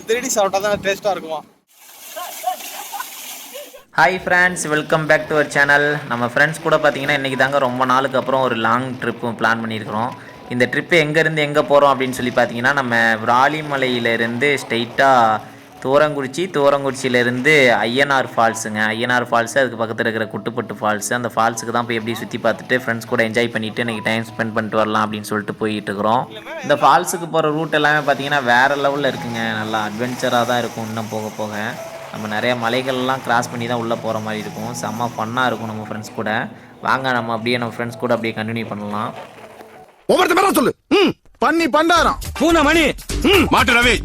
திருடி சாப்பிட்டா தான் டேஸ்ட்டாக இருக்குமா? Hi friends, welcome back to our channel. நம்ம ஃப்ரெண்ட்ஸ் கூட பார்த்தீங்கன்னா இன்றைக்கி தாங்க ரொம்ப நாளுக்கு அப்புறம் ஒரு லாங் ட்ரிப்பு பிளான் பண்ணியிருக்கிறோம். இந்த ட்ரிப்பு எங்கேருந்து எங்கே போகிறோம் அப்படின்னு சொல்லி பார்த்தீங்கன்னா, நம்ம விராலிமலையிலேருந்து ஸ்ட்ரெயிட்டாக தூரங்குறிச்சியிலேருந்து ஐயனார் ஃபால்ஸுங்க. ஐயனார் ஃபால்ஸு, அதுக்கு பக்கத்தில் இருக்கிற குட்டுப்பட்டு ஃபால்ஸு. அந்த ஃபால்ஸுக்கு தான் போய் எப்படி சுற்றி பார்த்துட்டு ஃப்ரெண்ட்ஸ் கூட என்ஜாய் பண்ணிவிட்டு இன்றைக்கி டைம் ஸ்பெண்ட் பண்ணிட்டு வரலாம் அப்படின்னு சொல்லிட்டு போயிட்டு இருக்கிறோம். இந்த ஃபால்ஸுக்கு போகிற ரூட் எல்லாமே பார்த்தீங்கன்னா வேறு லெவலில் இருக்குங்க. நல்லா அட்வென்ச்சராக தான் இருக்கும் இன்னும் போக போக. நம்ம நிறைய மலைகள்லாம் கிராஸ் பண்ணி தான் உள்ளே போகிற மாதிரி இருக்கும். செம்ம ஃபன்னாக இருக்கும் நம்ம ஃப்ரெண்ட்ஸ் கூட. வாங்க நம்ம அப்படியே நம்ம ஃப்ரெண்ட்ஸ் கூட அப்படியே கண்டினியூ பண்ணலாம். ஒவ்வொருத்த மேல சொல்லு. பண்ணி பண்டாரம் பூனை மணி மாட்டு ரவி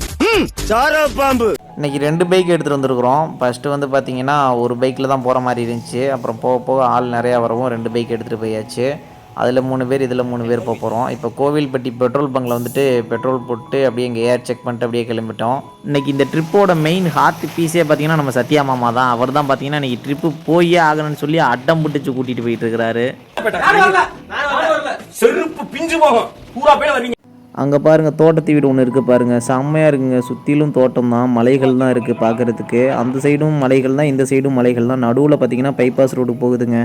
சாரா பாம்பு. இன்றைக்கி 2 பைக் எடுத்துகிட்டு வந்துருக்குறோம். ஃபஸ்ட்டு வந்து பார்த்திங்கன்னா ஒரு பைக்கில் தான் போகிற மாதிரி இருந்துச்சு. அப்புறம் போக போக ஆள் நிறையா வரவும் 2 பைக் எடுத்துகிட்டு போயாச்சு. அதில் 3 பேர், இதில் 3 பேர் போகிறோம். இப்போ கோவில்பட்டி பெட்ரோல் பங்கில் வந்துட்டு பெட்ரோல் போட்டு அப்படியே இங்கே ஏர் செக் பண்ணிட்டு அப்படியே கிளம்பிட்டோம். இன்றைக்கி இந்த ட்ரிப்போட மெயின் ஹார்ட் பீஸே பார்த்திங்கன்னா நம்ம சத்யா மாமா தான். அவர் தான் பார்த்திங்கன்னா இன்றைக்கி ட்ரிப்பு போயே ஆகணும்னு சொல்லி அட்டம் பிடிச்சி கூட்டிகிட்டு போயிட்டு இருக்கிறாரு. செருப்பு பிஞ்சு போகும் பூரா பேர் வரீங்க. அங்கே பாருங்கள், தோட்டத்து வீடு ஒன்று இருக்குது பாருங்கள், செம்மையாக இருக்குங்க. சுற்றிலும் தோட்டம் தான், மலைகள் தான் இருக்குது பார்க்குறதுக்கு. அந்த சைடும் மலைகள் தான், இந்த சைடும் மலைகள் தான். நடுவில் பார்த்திங்கன்னா பைபாஸ் ரோடு போகுதுங்க.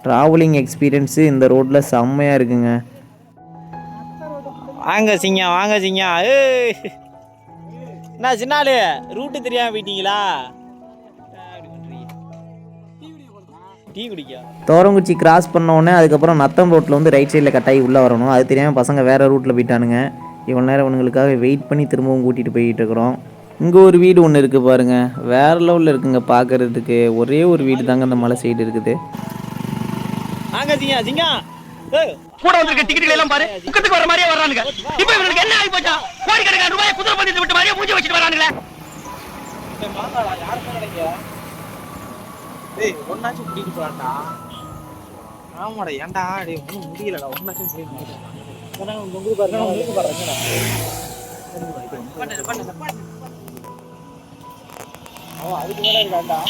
ட்ராவலிங் எக்ஸ்பீரியன்ஸு இந்த ரோட்டில் செம்மையாக இருக்குங்க. வாங்க சிங்கா, வாங்க சிங்கா. என்ன சின்னாலு ரூட்டு தெரியாமல் போயிட்டீங்களா? டீ குடிக்க தோரங்குச்சி கிராஸ் பண்ணோடனே அதுக்கப்புறம் நத்தம் ரோட்டில் வந்து ரைட் சைடில் கட்டாயி உள்ளே வரணும். அது தெரியாமல் பசங்க வேறு ரூட்டில் போயிட்டானுங்க. இவ்வளோ நேரம் இவங்களுக்காக வெயிட் பண்ணி திரும்பவும் கூட்டிகிட்டு போயிட்டு இருக்கிறோம். இங்கே ஒரு வீடு ஒன்று இருக்குது பாருங்கள், வேறு லெவலில் இருக்குங்க பார்க்குறதுக்கு. ஒரே ஒரு வீடு தாங்க அந்த மலை சைடு இருக்குது. வாங்க சிங்கா, சிங்கா கூட வந்திருக்க டிக்கெட் எல்லாம் பாரு, புக்கத்துக்கு வர மாதிரியே வர்றானுங்க. இப்போ இவங்களுக்கு என்ன ஆகி போச்சா? கோடிக்கணக்கான ரூபாய் குதிரை பந்தயத்தை விட்டு மாதிரியே மூஞ்சி வச்சுட்டு வரானுங்களே. டேய் ஒன்னாச்சும் கூட்டிட்டு போறான்டா. ஆமாடா, ஏன்டா டேய் ஒன்றும் முடியலடா. ஒன்னாச்சும் கூட்டிட்டு போறான். உங்களுக்கு பாருங்க, உங்களுக்கு பாருங்கடா. அவன் அதுக்கு மேலே இருக்காண்டா.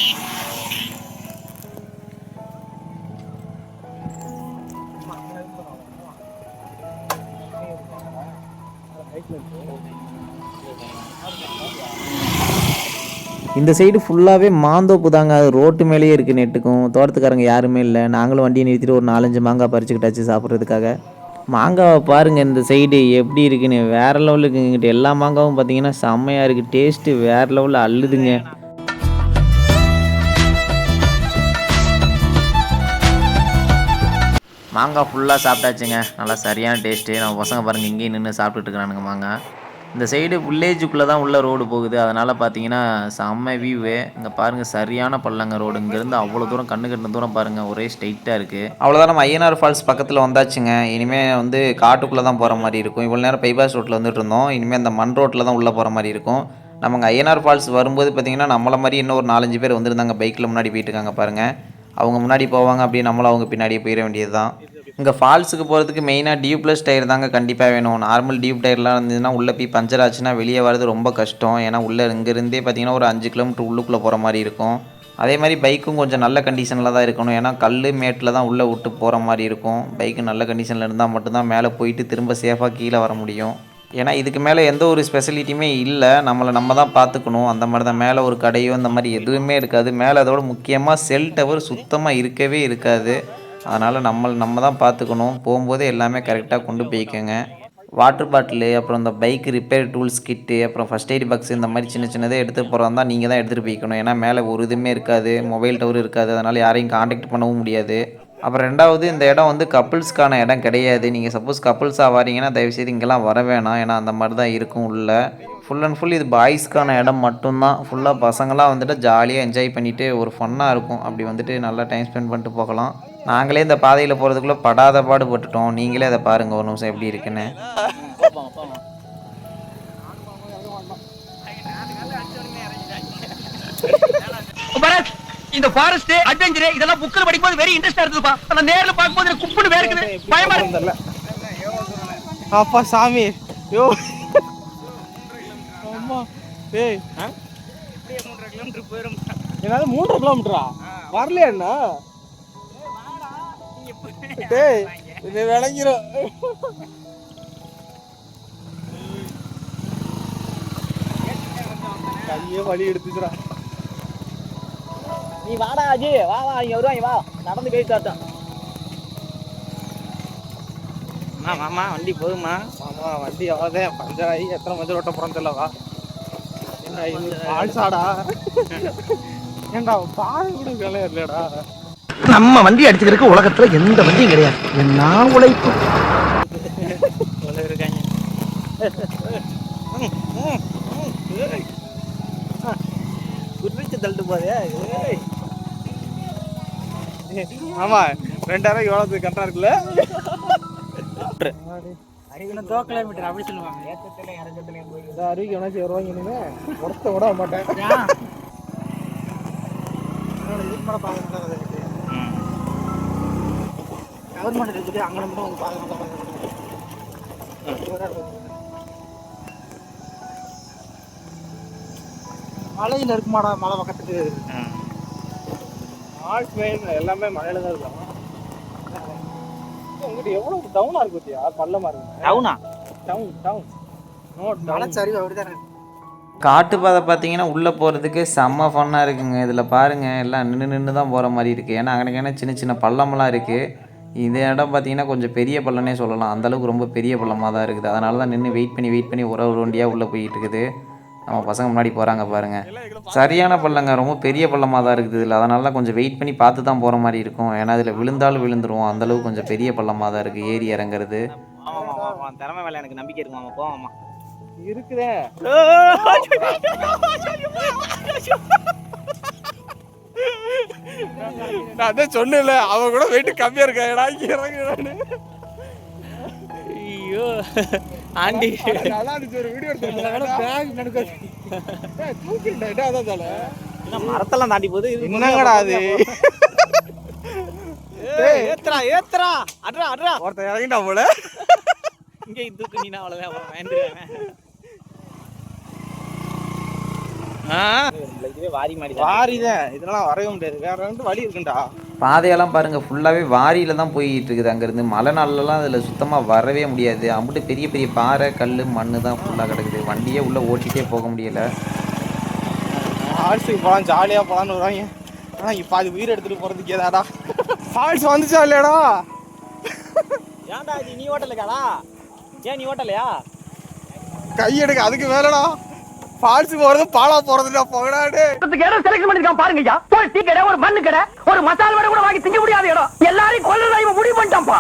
இந்த சைடு ஃபுல்லாகவே மாந்தோப்பு தாங்க. அது ரோட்டு மேலேயே இருக்குது. நெட்டுக்கும் தோட்டத்துக்காரங்க யாருமே இல்லை. நாங்களும் வண்டியை நிறுத்திட்டு ஒரு 4-5 மாங்காய் பறிச்சுக்கிட்டாச்சு சாப்பிட்றதுக்காக. மாங்காவை பாருங்கள் இந்த சைடு எப்படி இருக்குன்னு, வேறு லெவலில் இருக்குங்க. இங்கிட்ட எல்லா மாங்காவும் பார்த்தீங்கன்னா செம்மையாக இருக்குது. டேஸ்ட்டு வேறு லெவலில் அள்ளுதுங்க. மாங்காய் ஃபுல்லாக சாப்பிட்டாச்சுங்க. நல்லா சரியான டேஸ்ட்டு. நம்ம பசங்க பாருங்கள் இங்கேயும் நின்று சாப்பிட்டுட்டு இருக்கிறானுங்க மாங்காய். இந்த சைடு வில்லேஜுக்குள்ளே தான் உள்ள ரோடு போகுது. அதனால் பார்த்தீங்கன்னா செம்ம வியூவு. இங்கே பாருங்கள் சரியான பள்ளங்க ரோடு. இங்கேருந்து அவ்வளோ தூரம் கண்ணு கட்டின தூரம் பாருங்கள், ஒரே ஸ்ட்ரைட்டாக இருக்குது. அவ்வளோதான், நம்ம ஐயனார் ஃபால்ஸ் பக்கத்தில் வந்தாச்சுங்க. இனிமேல் வந்து காட்டுக்குள்ளே தான் போகிற மாதிரி இருக்கும். இவ்வளோ நேரம் பைபாஸ் ரோட்டில் வந்துட்டு இருந்தோம். இனிமேல் அந்த மண் ரோட்டில் தான் உள்ளே போகிற மாதிரி இருக்கும். நமக்கு ஐயனார் ஃபால்ஸ் வரும்போது பார்த்திங்கன்னா நம்மளை மாதிரி இன்னும் ஒரு 4-5 பேர் வந்திருந்தாங்க. பைக்கில் முன்னாடி போயிட்டு இருக்காங்க பாருங்கள். அவங்க முன்னாடி போவாங்க, அப்படியே நம்மளும் அவங்க பின்னாடியே போயிட வேண்டியது தான். இங்கே ஃபால்ஸுக்கு போகிறதுக்கு மெயினாக டியூப்லெஸ் டயர் தாங்க கண்டிப்பாக வேணும். நார்மல் டியூப் டயர்லாம் இருந்ததுன்னா உள்ளே போய் பஞ்சர் ஆச்சுன்னா வெளியே வரது ரொம்ப கஷ்டம். ஏன்னா உள்ளே இங்கேருந்தே பார்த்திங்கன்னா ஒரு 5 கிலோமீட்டர் உள்ளுக்குள்ளே போகிற மாதிரி இருக்கும். அதே மாதிரி பைக்கும் கொஞ்சம் நல்ல கண்டிஷனில் தான் இருக்கணும். ஏன்னா கல் மேட்டில் தான் உள்ளே விட்டு போகிற மாதிரி இருக்கும். பைக்கு நல்ல கண்டிஷனில் இருந்தால் மட்டும்தான் மேலே போயிட்டு திரும்ப சேஃபாக கீழே வர முடியும். ஏன்னா இதுக்கு மேலே எந்த ஒரு ஸ்பெசிலிட்டியுமே இல்லை. நம்ம தான் பார்த்துக்கணும். அந்த மாதிரி தான், மேலே ஒரு கடையோ அந்த மாதிரி எதுவுமே இருக்காது. மேலே அதோட முக்கியமாக செல் டவர் சுத்தமாக இருக்கவே இருக்காது. அதனால் நம்ம தான் பார்த்துக்கணும். போகும்போதே எல்லாமே கரெக்டாக கொண்டு போய்க்கோங்க. வாட்டர் பாட்டிலு, அப்புறம் இந்த பைக் ரிப்பேர் டூல்ஸ் கிட்டு, அப்புறம் ஃபஸ்ட் எய்ட் பாக்ஸ், இந்த மாதிரி சின்ன சின்னதே எடுத்து போகிறதா தான் நீங்கள் தான் எடுத்துகிட்டு போய்க்கணும். ஏன்னா மேலே ஒரு இதுவுமே இருக்காது, மொபைல் டவர் இருக்காது. அதனால் யாரையும் காண்டாக்ட் பண்ணவும் முடியாது. அப்புறம் 2வது, இந்த இடம் வந்து கப்புள்ஸ்க்கான இடம் கிடையாது. நீங்கள் சப்போஸ் கப்புள்ஸாக வாரீங்கன்னா தயவுசெய்து இங்கெல்லாம் வர வேணாம். ஏன்னா அந்த மாதிரி தான் இருக்கும் உள்ள. ஃபுல் அண்ட் ஃபுல் இது பாய்ஸ்க்கான இடம் மட்டும்தான். ஃபுல்லாக பசங்களாம் வந்துட்டு ஜாலியாக என்ஜாய் பண்ணிவிட்டு ஒரு ஃபன்னாக இருக்கும். அப்படி வந்துட்டு நல்லா டைம் ஸ்பெண்ட் பண்ணிட்டு போகலாம். நாங்களே இந்த பாதையில் போகிறதுக்குள்ளே படாத பாடு பட்டுட்டோம். நீங்களே அதை பாருங்கள் ஒரு நிமிஷம் எப்படி இருக்குன்னு. இந்த ஃபாரஸ்ட் அட்வென்ச்சர் இதெல்லாம் புக்கில் படிக்கும்போது வெரி இன்ட்ரெஸ்டா இருக்குதுப்பா. ஆனா நேர்ல பார்க்கும்போது குப்புன்னு வேற இருக்குது, பயமா இருக்கு. அப்பா சாமி, யோ அம்மா டேய், இப்படியே 3.5 கிலோமீட்டர் போயிரும். என்னால 3.5 கிலோமீட்டரா வரலையா அண்ணா? டேய் இது விளங்கிரும். கையே வலி எடுத்துச்சுடா. நீ வாடா அஜி, வா வா இங்க வருவாங்க, வா நடந்து கை காட்டும். மாமா வண்டி போதுமா? மாமா வண்டி அவ்வளோதான் பஞ்சர் ஆகி எத்தனை மஞ்சள் ஓட்ட போகிறோம் தெரியல. வா என்ன இது ஆல்சாடா? ஏன்டா பாரு கூட வேலை இல்லையாடா? நம்ம வண்டி அடிச்சுக்கிறதுக்கு உலகத்துல எந்த வண்டியும் கிடையாது. என்ன உழைப்பு இருக்காங்க. குதிச்சு தள்ளிட்டு போதே. ஆமா 2000 எவ்வளவு கரெக்டா இருக்குல்ல? கிலோமீட்டர் அப்படி சொல்லுவாங்க. ஏத்தத்துல இறக்கத்துலயும் போய் இந்த அருவிக்கு எவனாச்சும் வருவாங்க இனிமே ஒருத்த விட மாட்டேன். கவர்மெண்ட் இருக்குது அங்கே மட்டும் வந்து பாதுகாப்பு. மலையில் இருக்குமாடா மலை பக்கத்துக்கு? ஆல்ஸ் மெயின் எல்லாமே மழையில தான் இருக்கும். உங்ககிட்ட எவ்வளவு டவுனா இருக்கு பத்தியா? பள்ளமா இருக்கு. டவுனா? டவுன் மலைச்சரிவு அப்படிதான் இருக்கு. காட்டுப்பாதை பார்த்தீங்கன்னா உள்ளே போகிறதுக்கு செம்ம ஃபன்னாக இருக்குங்க. இதில் பாருங்கள் எல்லாம் நின்று தான் போகிற மாதிரி இருக்குது. ஏன்னா அங்கனக்கான சின்ன சின்ன பள்ளமெல்லாம் இருக்குது. இந்த இடம் பார்த்தீங்கன்னா கொஞ்சம் பெரிய பள்ளம்னே சொல்லலாம். அந்தளவுக்கு ரொம்ப பெரிய பள்ளமாக தான் இருக்குது. அதனால தான் நின்று வெயிட் பண்ணி ஒரு வண்டியாக உள்ளே போயிட்டு இருக்குது. நம்ம பசங்க முன்னாடி போகிறாங்க பாருங்கள். சரியான பள்ளங்க, ரொம்ப பெரிய பள்ளமாக தான் இருக்குது இதில். அதனால தான் கொஞ்சம் வெயிட் பண்ணி பார்த்து தான் போகிற மாதிரி இருக்கும். ஏன்னா இதில் விழுந்தாலும் விழுந்துருவோம். அந்தளவுக்கு கொஞ்சம் பெரிய பள்ளமாக தான் இருக்குது ஏறி இறங்குறது. ஆமாம் திறமை வேலை எனக்கு நம்பிக்கை இருக்கு மாமா. போவாமா இருக்குதே. நான் அதான் சொன்னேன்ல, அவன் கூட வெயிட் கம்மியா இருக்கா இறங்குறான்னு. ஐயோ ஆண்டி நல்லா இருந்துச்சு. ஒரு வீடியோ தூக்கிட்டேன் அதான் தலை. மரத்தெல்லாம் தாண்டி போகுது. என்னங்கடா அது? ஏத்துறா ஏத்துறா அட்ரா அட்ரா. ஒருத்தன் இறங்கிட்டா போல. இங்கே தூக்கு நீனா அவ்வளோதான் வேண்டுவேன். வாரி மாடி வாரிதான் இதெல்லாம் வரவே முடியாது. வேற ரெண்டு வழி இருக்குண்டா. பாதையெல்லாம் பாருங்கள் ஃபுல்லாகவே வாரியில் தான் போய்கிட்டு இருக்குது. அங்கேருந்து மழை நாள்லலாம் அதில் சுத்தமாக வரவே முடியாது. அம்பிட்டு பெரிய பெரிய பாறை கல் மண் தான் ஃபுல்லாக கிடக்குது. வண்டியே உள்ளே ஓட்டிகிட்டே போக முடியலை. ஃபால்ஸுக்கு போகலாம், ஜாலியாக போகலான்னு வருவாங்க. ஆனால் இப்போ அது உயிர் எடுத்துகிட்டு போகிறதுக்கு ஏதாடா? ஃபால்ஸ் வந்துச்சா இல்லையாடா? ஏன்டா இது நீ ஓட்டலையாடா? ஏன் நீ ஓட்டலையா? கை எடுக்க அதுக்கு மேலடா. ஃபால்ஸ் போறது பாலா போறதுடா. போகடாடே. இடம் செலக்ட் பண்ணிருக்கான் பாருங்க ஐயா. ஒரு டீ கடை, ஒரு மண்ணு கடை, ஒரு மசால் வடை கூட வாங்கி திங்க முடியாத இடம். எல்லாரையும் கொல்றதா இவன் முடிவு பண்ணிட்டான்ப்பா.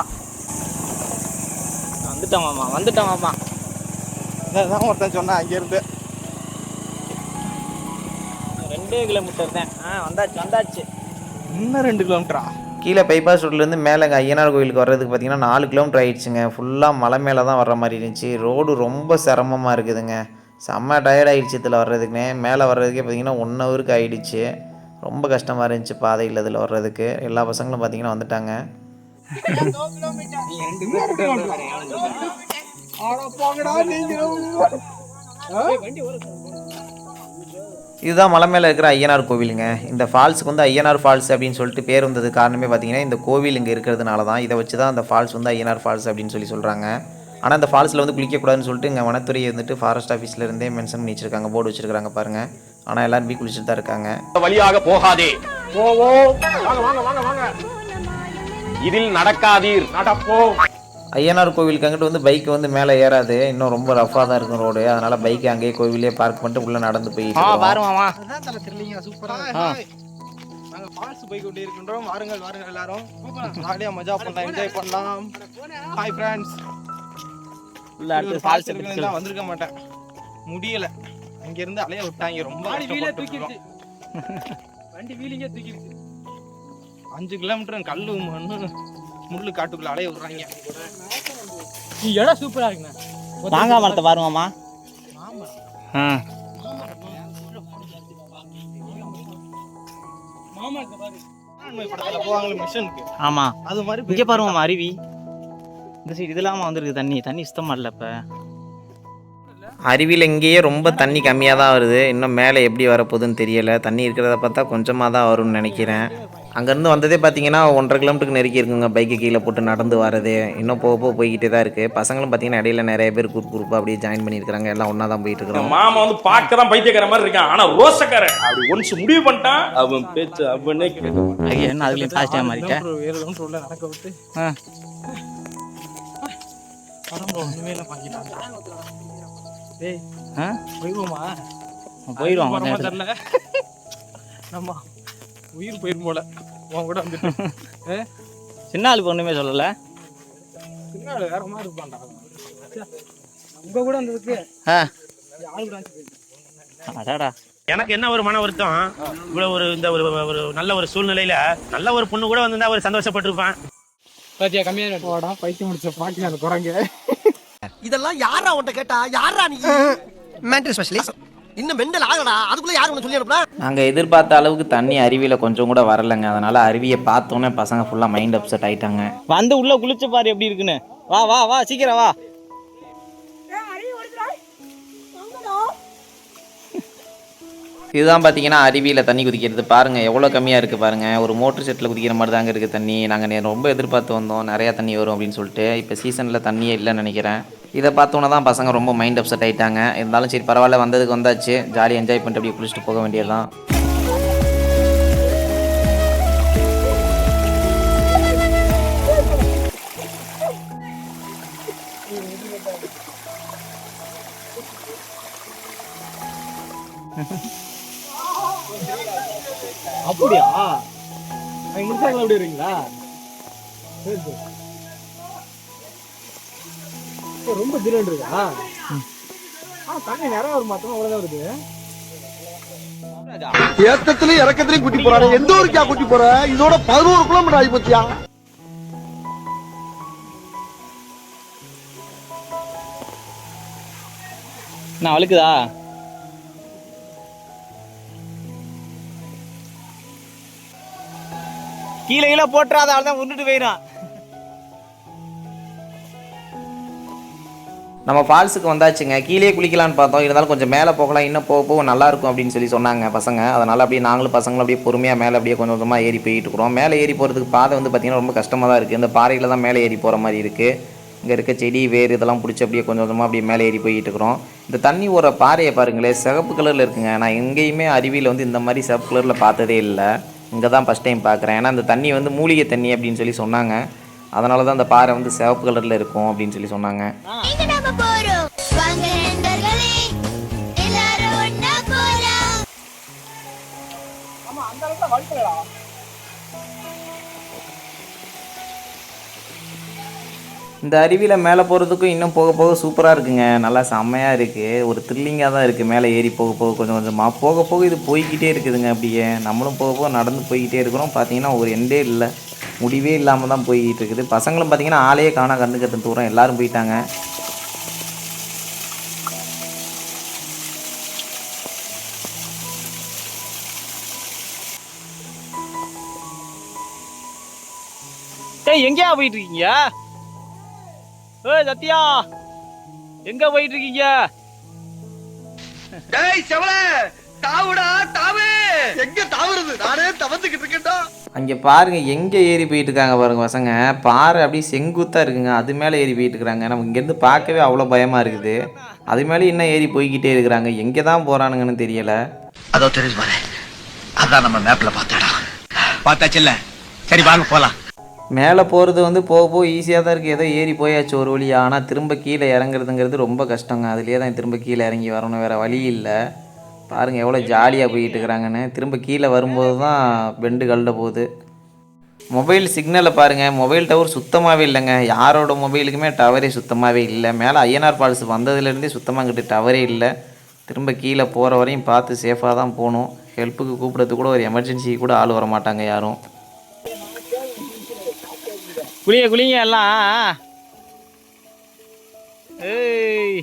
வந்துட்டான் மாமா. இதான் ஒருத்தன் சொன்னா அங்கேருந்து 2 கிலோமீட்டர் தான். வந்தாச்சு. இன்னும் 2 கிலோமீட்டரா? கீழே பைபாஸ் ரோட்லேருந்து மேலே ஐயனார் கோயிலுக்கு வர்றதுக்கு பார்த்தீங்கன்னா 4 கிலோமீட்டர் ஆயிடுச்சுங்க. ஃபுல்லாக மலை மேலே தான் வர்ற மாதிரி இருந்துச்சு. ரோடு ரொம்ப சிரமமாக இருக்குதுங்க. செம்ம டயர்ட் ஆகிடுச்சு இதில் வர்றதுக்குனே. மேலே வர்றதுக்கே பார்த்திங்கன்னா 1 ஹவருக்கு ஆகிடுச்சு. ரொம்ப கஷ்டமாக இருந்துச்சு பாதையில் இதில் வர்றதுக்கு. எல்லா பசங்களும் பார்த்திங்கன்னா வந்துட்டாங்க. இதுதான் மலை மேலே இருக்கிற ஐயனார் கோவிலுங்க. இந்த ஃபால்ஸுக்கு வந்து ஐயனார் ஃபால்ஸ் அப்படின்னு சொல்லிட்டு பேர் வந்தது காரணமே பார்த்திங்கன்னா இந்த கோவில் இங்கே இருக்கிறதுனால தான். இதை வச்சு தான் அந்த ஃபால்ஸ் வந்து ஐயனார் ஃபால்ஸ் அப்படின்னு சொல்கிறாங்க. ஆனால் இந்த ஃபால்ஸில் வந்து குளிக்கக்கூடாதுன்னு சொல்லிட்டு இங்கே வனத்துறையை வந்துட்டு ஃபாரஸ்ட் ஆஃபீஸ்லேருந்தே மென்ஷன் பண்ணி வச்சுருக்காங்க, போர்டு வச்சுருக்காங்க பாருங்கள். ஆனால் எல்லாரும் போய் குளிச்சுட்டு தான் இருக்காங்க. வழியாக போகாதே, இதில் நடக்காதீர், நடப்போம். ஐயனார் கோவிலுக்கு அங்கிட்டு வந்து பைக்கு வந்து மேலே ஏறாது. இன்னும் ரொம்ப ரஃபாக தான் இருக்கும் ரோடு. அதனால் பைக்கை அங்கேயே கோவிலே பார்க் பண்ணிட்டு உள்ளே நடந்து போயிட்டு பாருமாமா. நாங்கள் ஃபால்ஸ் போய் கொண்டே இருக்கின்றோம். வாருங்கள் எல்லாரும் ஜாலியாக மஜா பண்ணலாம், என்ஜாய் பண்ணலாம். Hi friends. ஃபால்ஸ் வந்திருக்க மாட்டேன், முடியல. அங்கிருந்து அலைய விட்டாங்க. ரொம்ப வண்டி வீலிங்கே தூக்கிடுச்சு. 5 கிலோமீட்டர் கல்லு மண்ணு முள்ளு காட்டுக்குள்ள அலைய விடுறாங்க. இடம் சூப்பரா இருக்குண்ணா. மாங்காய் மரத்தை பாருமாமா. ஆமா அது மாதிரி இங்கே பாருமாமா அருவி. இந்த சைடு இதெல்லாம் வந்துருக்கு. தண்ணி சுத்தமா இல்லை. இப்போ அருவியில் இங்கேயே ரொம்ப தண்ணி கம்மியாக தான் வருது. இன்னும் மேலே எப்படி வரப்போகுதுன்னு தெரியலை. தண்ணி இருக்கிறத பார்த்தா கொஞ்சமாக தான் வரும்னு நினைக்கிறேன். அங்கேருந்து வந்ததே பார்த்தீங்கன்னா 1.5 கிலோமீட்டருக்கு நெருக்கி இருக்குங்க. பைக்கை கீழே போட்டு நடந்து வரது இன்னும் போக போக போய்கிட்டே தான் இருக்குது. பசங்களும் பார்த்தீங்கன்னா இடையில நிறைய பேர் குரூப்பாக அப்படியே ஜாயின் பண்ணியிருக்காங்க. எல்லாம் ஒன்றா தான் போயிட்டு இருக்கிறோம். மாமா வந்து பார்க்க தான் பைத்தியக்கார மாதிரி இருக்கான், ஆனால் ரோசக்காரன். அப்படி ஒன்ஸ் முடிவு பண்ணிட்டான் அவன் பேச்சு அவனே கேட்டு என்ன அதுலேயும் பாசிட்டிவ் மாறிட்டேன். 7 கிலோமீட்டர் உள்ள நடக்க விட்டு பரம்பு ஒன்றுமே இல்லை பாக்கிட்டான். டேய் போயிடுவோமா? போயிடுவோம் தெரியல. நம்ம உயிர் போயிடும் போல உன் கூட வந்துட்டு. சின்ன ஆளுக்கு ஒன்றுமே சொல்லலை. சின்ன ஆளு வேற மாதிரி இருப்பான்டா. உங்க கூட வந்ததுக்கு அடாடா. எனக்கு என்ன ஒரு மன வருத்தம், இவ்வளவு ஒரு இந்த ஒரு நல்ல ஒரு சூழ்நிலையில நல்ல ஒரு பொண்ணு கூட வந்திருந்தா ஒரு சந்தோஷப்பட்டிருப்பான். பாத்தியா கம்மியா போடா பைத்தியம் முடிச்ச பாட்டி அந்த குரங்கு. இதெல்லாம் யாரா உன்கிட்ட கேட்டா? யாரா நீ? Mental specialist. இன்னும் மெண்டல் ஆகடா, அதுக்குள்ள யாரு சொல்லி அனுப்புறா? நாங்கள் எதிர்பார்த்த அளவுக்கு தண்ணி அருவியில் கொஞ்சம் கூட வரலைங்க. அதனால் அருவியை பார்த்தோன்னே பசங்க ஃபுல்லாக மைண்ட் அப்செட் ஆகிட்டாங்க. வந்து உள்ள குளிச்சு பாரு எப்படி இருக்குன்னு. வா வா வா சீக்கிரம் வா. இதுதான் பார்த்தீங்கன்னா அருவியில் தண்ணி குதிக்கிறது. பாருங்கள் எவ்வளோ கம்மியாக இருக்குது பாருங்கள். ஒரு மோட்டர் செட்டில் குதிக்கிற மாதிரி தாங்க இருக்குது தண்ணி. நாங்கள் ரொம்ப எதிர்பார்த்து வந்தோம் நிறையா தண்ணி வரும் அப்படின்னு சொல்லிட்டு. இப்போ சீசனில் தண்ணியே இல்லைன்னு நினைக்கிறேன். இதை பார்த்தோன்னே தான் பசங்க ரொம்ப மைண்ட் அப்செட் ஆகிட்டாங்க. இருந்தாலும் சரி பரவாயில்ல, வந்ததுக்கு வந்தாச்சு, ஜாலியாக என்ஜாய் பண்ணிட்டு அப்படியே குளிச்சுட்டு போக வேண்டியதுதான். அப்படியா? முடிச்சாங்களா? அப்படி வரீங்களா? ரொம்ப தினம் இருக்கா? தண்ணி நிறைய ஒரு மாத்தம் அவ்வளவுதான் வருது. ஏத்தத்திலயும் இறக்கத்திலயும் கூட்டி போறாரு. எந்த ஊருக்கா கூட்டி போற? இதோட 11 கிலோமீட்டர் ஆகி போச்சியா? நான் வழுக்குதா? கீழே கீழே போட்டுறாத, அவள்தான் உருண்டுட்டு போயிடும். நம்ம ஃபால்ஸுக்கு வந்தாச்சுங்க. கீழே குளிக்கலான்னு பார்த்தோம், இருந்தாலும் கொஞ்சம் மேலே போகலாம், இன்னும் போக போக நல்லாயிருக்கும் அப்படின்னு சொல்லி சொன்னாங்க பசங்க. அதனால் அப்படியே நாங்களும் பசங்களும் அப்படியே பொறுமையாக மேலே அப்படியே கொஞ்சம் கொஞ்சமாக ஏறி போயிட்டு இருக்கிறோம். மேலே ஏறி போகிறதுக்கு பாதை வந்து பார்த்திங்கன்னா ரொம்ப கஷ்டமாக தான் இருக்குது. இந்த பாறையில் தான் மேலே ஏறி போகிற மாதிரி இருக்குது. இங்கே இருக்க செடி வேறு இதெல்லாம் பிடிச்சி அப்படியே கொஞ்சம் கொஞ்சமாக அப்படியே மேலே ஏறி போயிட்டு இருக்கிறோம். இந்த தண்ணி ஒரு பாறையை பாருங்களேன், சிவப்பு கலரில் இருக்குங்க. நான் எங்கேயுமே அருவியில் வந்து இந்த மாதிரி சிவப்பு கலரில் பார்த்ததே இல்லை. இங்கே தான் ஃபஸ்ட் டைம் பார்க்குறேன். ஏன்னா இந்த தண்ணி வந்து மூலிகை தண்ணி அப்படின்னு சொல்லி சொன்னாங்க. அதனால தான் அந்த பாறை வந்து சிவப்பு கலரில் இருக்கும் அப்படின்னு சொல்லி சொன்னாங்க. இந்த அருவியில் மேலே போகிறதுக்கும் இன்னும் போக போக சூப்பராக இருக்குங்க. நல்லா செம்மையாக இருக்குது. ஒரு த்ரில்லிங்காக தான் இருக்குது. மேலே ஏறி போக போக கொஞ்சம் கொஞ்சமாக போக போக இது போய்கிட்டே இருக்குதுங்க. அப்படியே நம்மளும் போக போக நடந்து போய்கிட்டே இருக்கிறோம். பார்த்தீங்கன்னா ஒரு எண்டே இல்லை, முடிவே இல்லாமல் தான் போய்கிட்டு இருக்குது. பசங்களும் பார்த்தீங்கன்னா ஆளையே காணா, கண்ணு கட்டு தூரம் எல்லோரும் போயிட்டாங்க. எங்கேயா போயிட்டு இருக்கீங்க? சத்யா எங்க போயிட்டு இருக்கீங்க? டேய் செவல, தாவுடா தாவு. எங்க தாவுறது? நானே தவந்துக்கிட்டு இருக்கேன்டா. அங்கே பாருங்கள் எங்கே ஏறி போயிட்டு இருக்காங்க பாருங்கள் பசங்க. பாறை அப்படியே செங்குத்தாக இருக்குங்க, அது மேலே ஏறி போயிட்டு இருக்கிறாங்க. நம்ம இங்கேருந்து பார்க்கவே அவ்வளோ பயமாக இருக்குது. அது மேலே இன்னும் ஏறி போய்கிட்டே இருக்கிறாங்க. எங்கே தான் போகிறானுங்கன்னு தெரியலை. அதோ தெரியுது பாரு, அதான் நம்ம மேப்ல பார்த்தாடா. பார்த்தாச்சுல்ல, சரி வாங்க போலாம். மேலே போகிறது வந்து போக போக ஈஸியாக தான் இருக்குது. ஏதோ ஏறி போயாச்சு ஒரு வழி. ஆனால் திரும்ப கீழே இறங்குறதுங்கிறது ரொம்ப கஷ்டங்க. அதுலேயே தான் திரும்ப கீழே இறங்கி வரணும், வேறு வழி இல்லை. பாருங்கள் எவ்வளோ ஜாலியாக போயிட்டு இருக்கிறாங்கன்னு. திரும்ப கீழே வரும்போது தான் பெண்டு கல்ல போகுது. மொபைல் சிக்னலை பாருங்கள், மொபைல் டவர் சுத்தமாகவே இல்லைங்க. யாரோட மொபைலுக்குமே டவரே சுத்தமாகவே இல்லை. மேலே ஐயனார் ஃபால்ஸ் வந்ததுலேருந்தே சுத்தமாக கிட்ட டவரே இல்லை. திரும்ப கீழே போகிற வரையும் பார்த்து சேஃபாக தான் போகணும். ஹெல்ப்புக்கு கூப்பிட்றதுக்கு கூட ஒரு எமர்ஜென்சி கூட ஆள் வர மாட்டாங்க யாரும். குளிங்க குளிங்க எல்லாம். ஏய்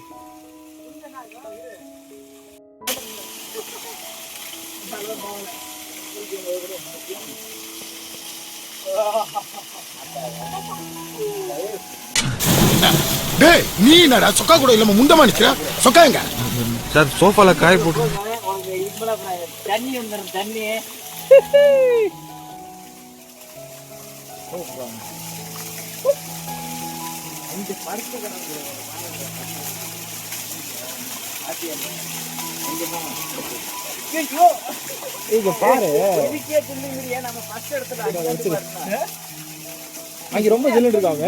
டேய் நீ என்னடா சொக்கா கூட இல்லாம முண்டமா நிக்கிற? சொக்கா எங்க? சார் சோஃபால காய போட்டு தண்ணி வந்துடும் தண்ணி. இங்க பாரு அங்க ரொம்ப ஜில்லுன்னு இருக்காங்க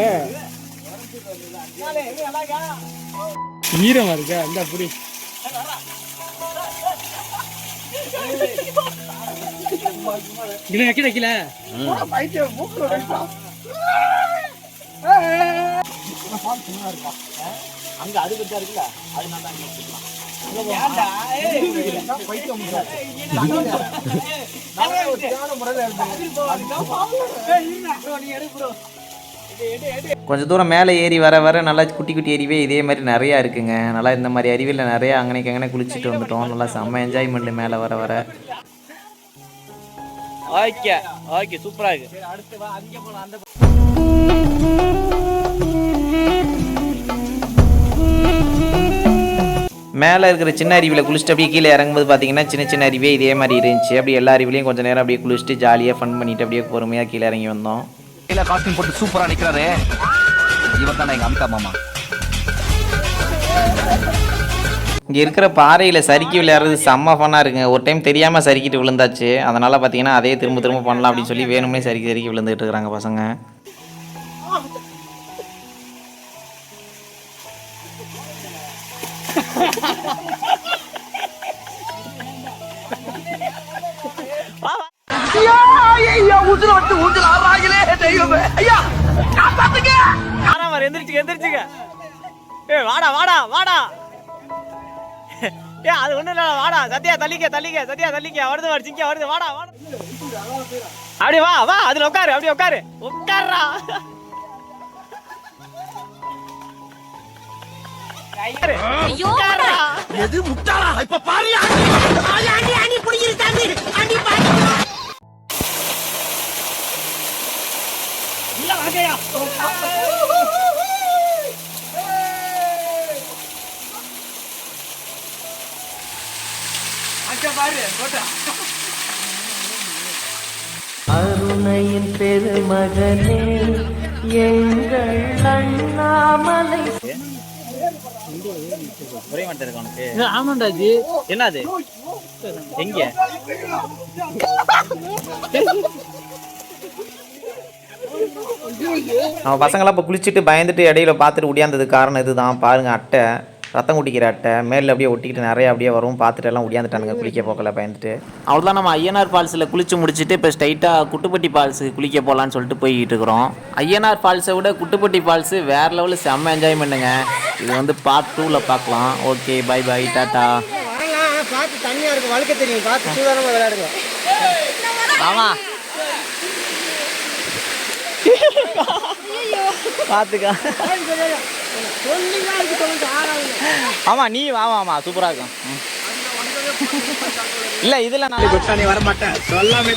ஈரமா இருக்க அந்த புடி வைக்கல அங்க அது பெருசா இருக்குல்ல அது நல்லா கொஞ்சம் தூரம் மேலே ஏறி வர வர நல்லா குட்டி குட்டி அருவி இதே மாதிரி நிறையா இருக்குங்க. நல்லா இந்த மாதிரி அருவியில் நிறையா அங்கனைக்கு அங்கனே குளிச்சுட்டு வந்துட்டோம். நல்லா செம்ம என்ஜாய்மெண்ட் மேலே வர வர. ஓகே ஓகே சூப்பரா இருக்கு. அடுத்து வா அங்க போலாம். அந்த மேலே இருக்கிற சின்ன அருவியில் குளிச்சுட்டு அப்படியே கீழே இறங்கும்போது பார்த்தீங்கன்னா சின்ன சின்ன அருவியே இதே மாதிரி இருந்துச்சு. அப்படியே எல்லா அருவிலையும் கொஞ்சம் நேரம் அப்படியே குளிச்சுட்டு ஜாலியாக ஃபன் பண்ணிட்டு அப்படியே பொறுமையாக கீழே இறங்கி வந்தோம். கீழே காஸ்டியூம் போட்டு சூப்பரா நிக்கிறாரு இவர் தானே எங்க அமிதா மாமா. இங்கே இருக்கிற பாறையில் சறுக்கி விளையாடுறது செம்ம ஃபன்னாக இருக்குங்க. ஒரு டைம் தெரியாமல் சறுக்கிட்டு விழுந்தாச்சு. அதனால் பார்த்தீங்கன்னா அதே திரும்ப திரும்ப பண்ணலாம் அப்படின்னு சொல்லி வேணும்னே சறுக்கி சறுக்கி விழுந்துட்டு இருக்கிறாங்க பசங்க. எந்திரிச்சுக்க. ஏய் வாடா வாடா வாடா. ஏ அது ஒண்ணு இல்ல வாடா. சத்யா தள்ளிக்க சத்யா தள்ளிக்க. வருது சிங்க வருது வாடா வாடா. அப்படியே வா வா அதுல உட்காரு. அப்படியே உட்காருடா. எது முட்டாளா இப்ப பாரியா ஆண்டி ஆண்டி புடிச்சிருக்காங்க ஆண்டி பாரு இல்ல வாங்கயா அங்க பாரு போடா. அருணையின் பெருமகனே எங்கள் அண்ணாமலை. ஒரே மட்டும் இருக்கு உனக்கு. ஆமாண்டாஜி என்னது எங்க நம்ம பசங்களாம் இப்போ குளிச்சுட்டு பயந்துட்டு இடையில பார்த்துட்டு ஒடியாந்ததுக்கு காரணம் இதுதான். பாருங்கள் அட்டை ரத்தம் குடிக்கிற அட்டை மேலே அப்படியே ஒட்டிக்கிட்டு நிறைய அப்படியே வரும். பார்த்துட்டு எல்லாம் ஒடியாந்துட்டானுங்க குளிக்க போக்கல பயந்துட்டு. அவ்வளோதான் நம்ம ஐயனார் ஃபால்ஸில் குளிச்சு முடிச்சுட்டு இப்போ ஸ்ட்ரைட்டாக குட்டுப்பட்டி ஃபால்ஸுக்கு குளிக்க போகலான்னு சொல்லிட்டு போய்கிட்டு இருக்கிறோம். ஐயனார் ஃபால்ஸை விட குட்டுப்பட்டி ஃபால்ஸு வேறு லெவலில் செம்ம என்ஜாய் பண்ணுங்க. இது வந்து பார்ட் 2ல் பார்க்கலாம். ஓகே பை பை டாட்டா. பார்த்து தண்ணியா இருக்கு வழுக்க தெரியும். பார்த்து சூதானமா விளையாடுங்க. ஆமா பாத்துக்க. ஆமா நீ ஆமா சூப்பரா இருக்கும். இல்ல இதுல நான் வர மாட்டேன் சொல்லாமே